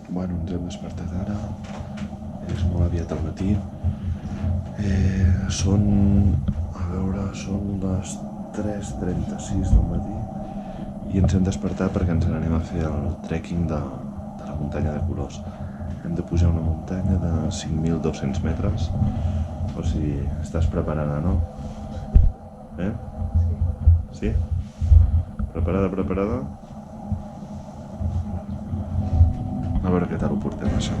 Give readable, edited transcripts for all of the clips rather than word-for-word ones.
Bueno, ens hem despertat ara, és molt aviat al matí. Són les 3:36 del matí i ens hem despertat perquè ens n'anem a fer el trekking de la muntanya de Colors. Hem de pujar una muntanya de 5.200 metres, o sigui, estàs preparada, no? Sí? Preparada? A veure què tal ho portem, això.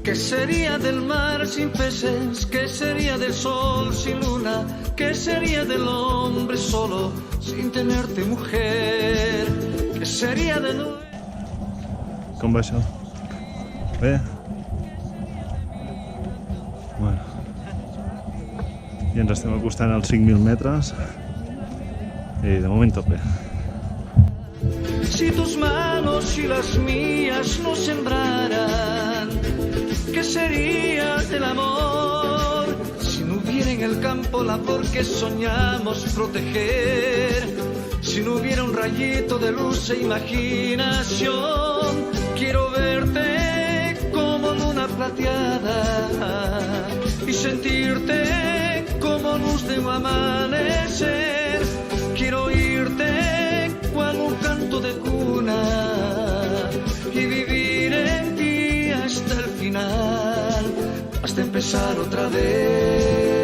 ¿Qué sería del mar sin peces? ¿Qué sería del sol sin luna? ¿Qué sería del hombre solo sin tenerte mujer? ¿Qué sería de nuevo? Com va això? Bé? Bueno. I ens estem acostant als 5.000 metres. I de moment tot bé. Si tus manos y las mías no sembraran, ¿qué sería del amor? Si no hubiera en el campo la flor que soñamos proteger, si no hubiera un rayito de luz e imaginación. Quiero verte como luna plateada y sentirte como luz de un amanecer. Quiero oírte cual un canto de cuna y vivir en ti hasta el final, hasta empezar otra vez.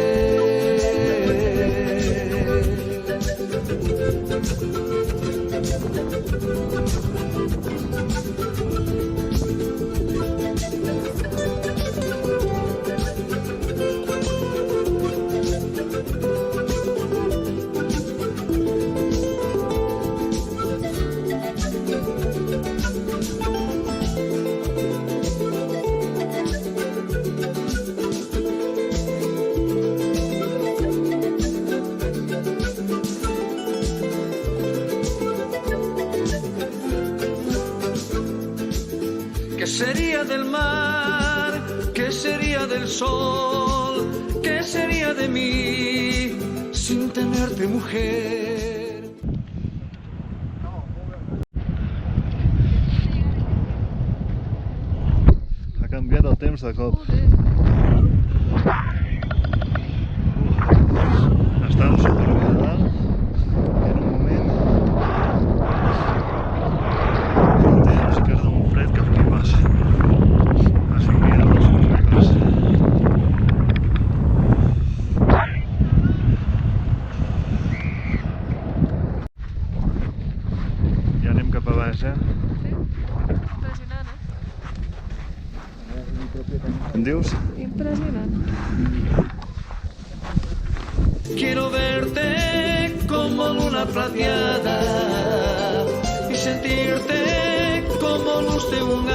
¿Qué sería del mar? ¿Qué sería del sol? ¿Qué sería de mí sin tenerte mujer? Ha canviat el temps de cop. Estàvem superbé a dalt i en un moment el temps que és d'un fred que flipes. A 5.200 metres. Ja anem cap a baix, Sí, impressionant, Em dius? Impressionant. Quiero verte como luna plateada y sentirte como luz de un